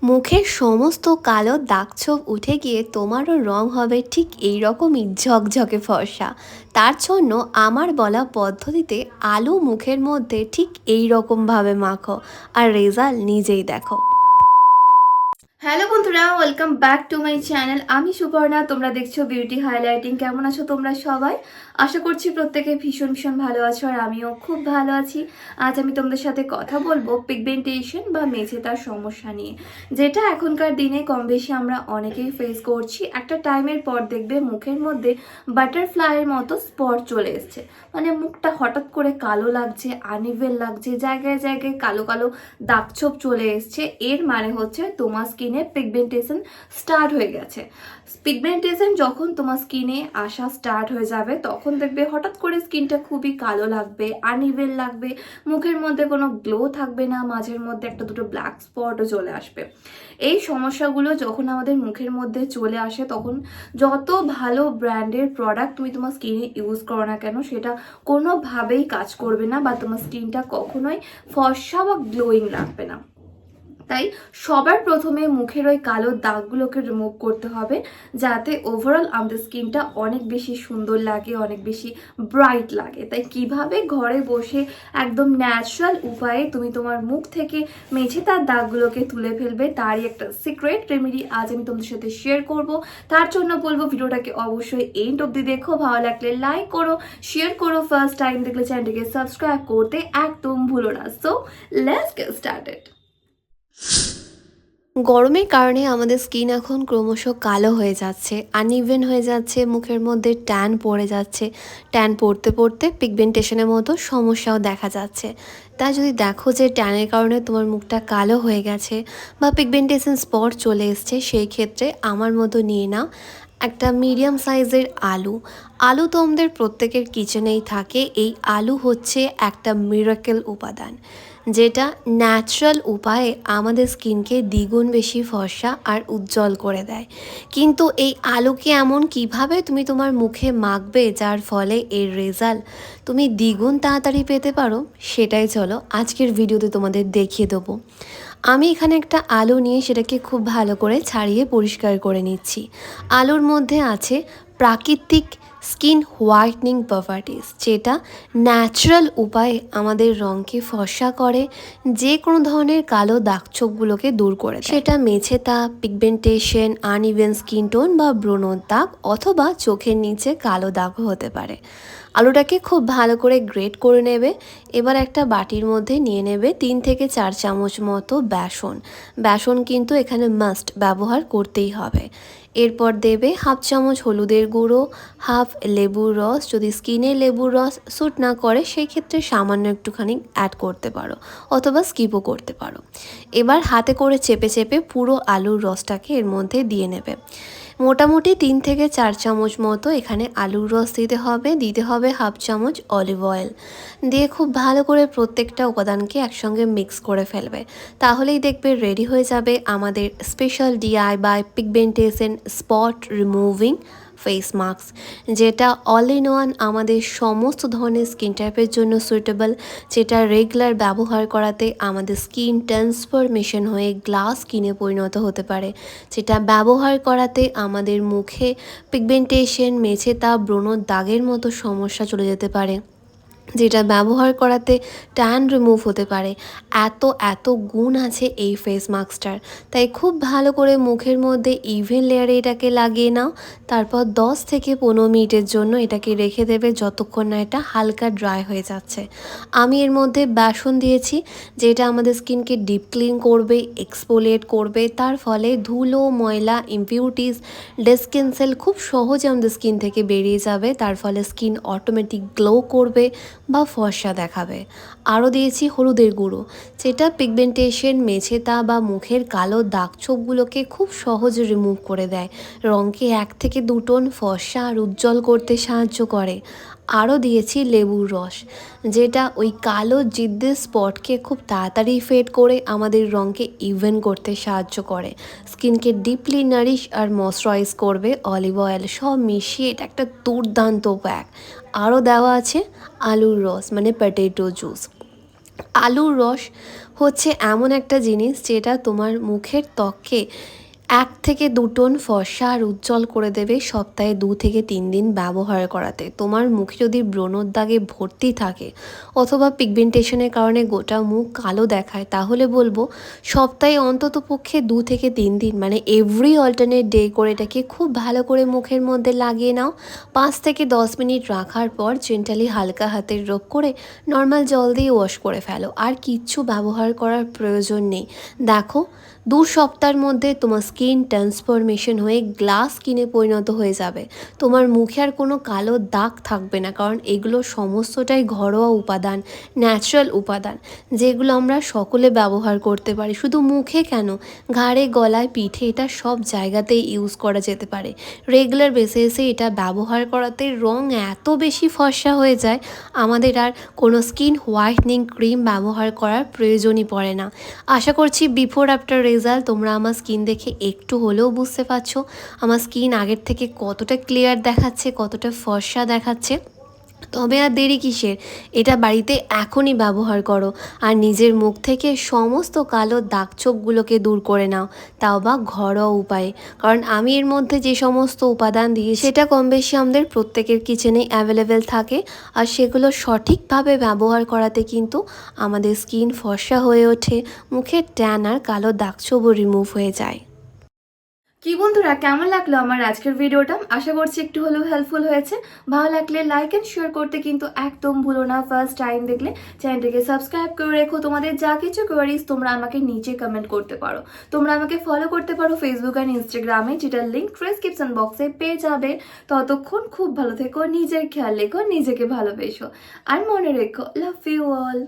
মুখের সমস্ত কালো দাগছোপ উঠে গিয়ে তোমারও রং হবে ঠিক এই রকমই ঝকঝকে ফর্সা। তার জন্য আমার বলা পদ্ধতিতে আলু মুখের মধ্যে ঠিক এই রকমভাবে মাখো, আর রেজাল্ট নিজেই দেখো। হ্যালো বন্ধুরা, welcome back to my channel. আমি সুপর্ণা, তোমরা দেখছো বিউটি হাইলাইটিং। কেমন আছো তোমরা সবাই? আশা করছি প্রত্যেকে ভীষণ ভীষণ ভালো আছো, আর আমিও খুব ভালো আছি। আজ আমি তোমাদের সাথে কথা বলবো পিগমেন্টেশন বা মেঝে তার সমস্যা নিয়ে, যেটা এখনকার দিনে কম বেশি আমরা অনেকেই ফেস করছি। একটা টাইমের পর দেখবে মুখের মধ্যে বাটারফ্লাইয়ের মতো স্পট চলে এসছে, মানে মুখটা হঠাৎ করে কালো লাগছে, আনইভেন লাগছে, জায়গায় জায়গায় কালো কালো দাগছোপ চলে এসছে। এর মানে হচ্ছে তোমার স্কিনে পিগমেন্টেশন স্টার্ট হয়ে গেছে। পিগমেন্টেশন যখন তোমার স্কিনে আসা স্টার্ট হয়ে যাবে, তখন দেখবে হঠাৎ করে স্কিনটা খুবই কালো লাগবে, আনইভেন লাগবে, মুখের মধ্যে কোনো গ্লো থাকবে না, মাঝের মধ্যে একটা দুটো ব্ল্যাক স্পটও চলে আসবে। এই সমস্যাগুলো যখন আমাদের মুখের মধ্যে চলে আসে, তখন যত ভালো ব্র্যান্ডের প্রোডাক্ট তুমি তোমার স্কিনে ইউজ করো না কেন, সেটা কোনোভাবেই কাজ করবে না, বা তোমার স্কিনটা কখনোই ফর্সা বা গ্লোয়িং লাগবে না। তাই সবার প্রথমে মুখের ওই কালো দাগগুলোকে রিমুভ করতে হবে, যাতে ওভারঅল আমাদের স্কিনটা অনেক বেশি সুন্দর লাগে, অনেক বেশি ব্রাইট লাগে। তাই কিভাবে ঘরে বসে একদম ন্যাচারাল উপায়ে তুমি তোমার মুখ থেকে মেঝে তার দাগগুলোকে তুলে ফেলবে, তারই একটা সিক্রেট রেমেডি আজ আমি তোমাদের সাথে শেয়ার করব। তার জন্য বলবো ভিডিওটাকে অবশ্যই এন্ড অব্দি দেখো, ভালো লাগলে লাইক করো, শেয়ার করো, ফার্স্ট টাইম দেখলে চ্যানেলটিকে সাবস্ক্রাইব করতে একদম ভুলো না। So let's get started. গরমের কারণে আমাদের স্কিন এখন ক্রমশ কালো হয়ে যাচ্ছে, আনইভেন হয়ে যাচ্ছে, মুখের মধ্যে ট্যান পড়ে যাচ্ছে। ট্যান পড়তে পড়তে পিগমেন্টেশনের মতো সমস্যাও দেখা যাচ্ছে। তাই যদি দেখো যে ট্যানের কারণে তোমার মুখটা কালো হয়ে গেছে বা পিগমেন্টেশন স্পট চলে এসছে, সেই ক্ষেত্রে আমার মতো নিয়ে নাও একটা মিডিয়াম সাইজের আলু। আলু তো আমাদের প্রত্যেকের কিচেনেই থাকে। এই আলু হচ্ছে একটা মিরাকেল উপাদান, যেটা ন্যাচারাল উপায়ে আমাদের স্কিনকে দ্বিগুণ বেশি ফর্সা আর উজ্জ্বল করে দেয়। কিন্তু এই আলুকে এমন কিভাবে তুমি তোমার মুখে মাখবে যার ফলে এর রেজাল্ট তুমি দ্বিগুণ তাড়াতাড়ি পেতে পারো, সেটাই চলো আজকের ভিডিওতে তোমাদের দেখিয়ে দেবো। আমি এখানে একটা আলু নিয়ে সেটাকে খুব ভালো করে ছাড়িয়ে পরিষ্কার করে নিচ্ছি। আলুর মধ্যে আছে প্রাকৃতিক স্কিন হোয়াইটনিং প্রপার্টিস, যেটা ন্যাচারাল উপায়ে আমাদের রঙকে ফর্সা করে, যে কোনো ধরনের কালো দাগছোপগুলোকে দূর করে দেয়। সেটা মেঝে দাগ, পিগমেন্টেশন, আনইভেন স্কিন টোন বা ব্রণর দাগ, অথবা চোখের নিচে কালো দাগও হতে পারে। আলুটাকে খুব ভালো করে গ্রেট করে নেবে। এবার একটা বাটির মধ্যে নিয়ে নেবে 3 থেকে 4 চামচ মতো বেসন। বেসন কিন্তু এখানে মাস্ট ব্যবহার করতেই হবে। এরপর দেবে হাফ চামচ হলুদের গুঁড়ো, হাফ লেবুর রস। যদি স্কিনে লেবুর রস স্যুট না করে, সেই ক্ষেত্রে সামান্য একটুখানি অ্যাড করতে পারো, অথবা স্কিপও করতে পারো। এবার হাতে করে চেপে চেপে পুরো আলুর রসটাকে এর মধ্যে দিয়ে নেবে। মোটামুটি 3 থেকে 4 চামচ মতো এখানে আলুর রস দিতে হবে হাফ চামচ অলিভ অয়েল দিয়ে খুব ভালো করে প্রত্যেকটা উপাদানকে একসঙ্গে মিক্স করে ফেলবে। তাহলেই দেখবে রেডি হয়ে যাবে আমাদের special DIY pigmentation spot removing face mask, যেটা অল ইন ওয়ান আমাদের সমস্ত ধরনের স্কিন টাইপের জন্য সুইটেবল, যেটা রেগুলার ব্যবহার করাতে আমাদের স্কিন ট্রান্সফরমেশন হয়ে গ্লাস স্কিনে পরিণত হতে পারে, যেটা ব্যবহার করাতে আমাদের মুখে পিগমেন্টেশন, মেঝে দাগ, ব্রণর দাগের মতো সমস্যা চলে যেতে পারে, যেটা ব্যবহার করাতে ট্যান রিমুভ হতে পারে। এত এত গুণ আছে এই ফেস মাস্কটার। তাই খুব ভালো করে মুখের মধ্যে ইভেন লেয়ারে এটাকে লাগিয়ে নাও। তারপর 10 থেকে 15 মিনিটের জন্য এটাকে রেখে দেবে, যতক্ষণ না এটা হালকা ড্রাই হয়ে যাচ্ছে। আমি এর মধ্যে বেসন দিয়েছি, যেটা আমাদের স্কিনকে ডিপ ক্লিন করবে, এক্সফোলিয়েট করবে। তার ফলে ধুলো, ময়লা, ইমপিউরিটিস, ডেড স্কিন সেল খুব সহজে আমাদের স্কিন থেকে বেরিয়ে যাবে। তার ফলে স্কিন অটোমেটিক গ্লো করবে বা ফর্সা দেখাবে। আরও দিয়েছি হলুদের গুঁড়ো, যেটা পিগমেন্টেশন, মেঝেতা বা মুখের কালো দাগছোপগুলোকে খুব সহজে রিমুভ করে দেয়, রঙকে 1 থেকে 2 টোন ফর্সা আর উজ্জ্বল করতে সাহায্য করে। আরও দিয়েছি লেবুর রস, যেটা ওই কালো জিদ্দের স্পটকে খুব তাড়াতাড়ি ফেড করে আমাদের রঙকে ইভেন করতে সাহায্য করে, স্কিনকে ডিপলি নারিশ আর ময়শ্চারাইজ করবে। অলিভ অয়েল সব মিশিয়ে এটা একটা দুর্দান্ত প্যাক। আরও দেওয়া আছে আলুর রস, মানে পটেটো জুস। আলুর রস হচ্ছে এমন একটা জিনিস যেটা তোমার মুখের ত্বককে 1 থেকে 2 টোন ফর্সা আর উজ্জ্বল করে দেবে সপ্তাহে 2 থেকে 3 দিন ব্যবহার করাতে। তোমার মুখে যদি ব্রণর দাগে ভর্তি থাকে অথবা পিগমেন্টেশনের কারণে গোটা মুখ কালো দেখায়, তাহলে বলবো সপ্তাহে অন্তত পক্ষে 2 থেকে 3 দিন মানে এভরি অল্টারনেট ডে করে এটাকে খুব ভালো করে মুখের মধ্যে লাগিয়ে নাও। 5 থেকে 10 মিনিট রাখার পর জেন্টালি হালকা হাতের রোগ করে নর্মাল জল দিয়ে ওয়াশ করে ফেলো। আর কিচ্ছু ব্যবহার করার প্রয়োজন নেই। দেখো 2 সপ্তাহের মধ্যে তোমার স্কিন ট্রান্সফরমেশন হয়ে গ্লাস স্কিনে পরিণত হয়ে যাবে। তোমার মুখে আর কোনো কালো দাগ থাকবে না, কারণ এগুলো সমস্তটাই ঘরোয়া উপাদান, ন্যাচারাল উপাদান, যেগুলো আমরা সকলে ব্যবহার করতে পারি। শুধু মুখে কেন, ঘাড়ে, গলায়, পিঠে, এটা সব জায়গাতেই ইউজ করা যেতে পারে। রেগুলার বেসিসে এটা ব্যবহার করাতে রং এত বেশি ফর্সা হয়ে যায়, আমাদের আর কোনো স্কিন হোয়াইটনিং ক্রিম ব্যবহার করার প্রয়োজনই পড়ে না। আশা করছি বিফোর আফটার রেজাল্ট তোমরা আমার স্কিন দেখে একটু হলেও বুঝতে পারছো আমার স্কিন আগের থেকে কতটা ক্লিয়ার দেখাচ্ছে, কতটা ফর্সা দেখাচ্ছে। তবে আর দেরি কিসের, এটা বাড়িতে এখনই ব্যবহার করো আর নিজের মুখ থেকে সমস্ত কালো দাগছোপগুলোকে দূর করে নাও, তাও বা ঘরোয়া উপায়ে। কারণ আমি এর মধ্যে যে সমস্ত উপাদান দিই সেটা কম বেশি আমাদের প্রত্যেকের কিচেনেই অ্যাভেলেবেল থাকে, আর সেগুলো সঠিকভাবে ব্যবহার করাতে কিন্তু আমাদের স্কিন ফর্সা হয়ে ওঠে, মুখের ট্যান আর কালো দাগছোপও রিমুভ হয়ে যায়। কি বন্ধুরা, কেমন লাগলো আমার আজকের ভিডিওটা? আশা করছি একটু হলেও হেল্পফুল হয়েছে। ভালো লাগলে লাইক এন্ড শেয়ার করতে কিন্তু একদম ভুলো না। ফার্স্ট টাইম দেখলে চ্যানেলটিকে সাবস্ক্রাইব করে রেখো। তোমাদের যা কিছু কোয়ারিজ তোমরা আমাকে নিচে কমেন্ট করতে পারো। তোমরা আমাকে ফলো করতে পারো ফেসবুক আর ইনস্টাগ্রামে, যেটার লিঙ্ক ডেসক্রিপশন বক্সে পেয়ে যাবে। ততক্ষণ খুব ভালো থেকো, নিজের খেয়াল রেখো, নিজেকে ভালোবেসো, আর মনে রেখো লাভ ইউ অল।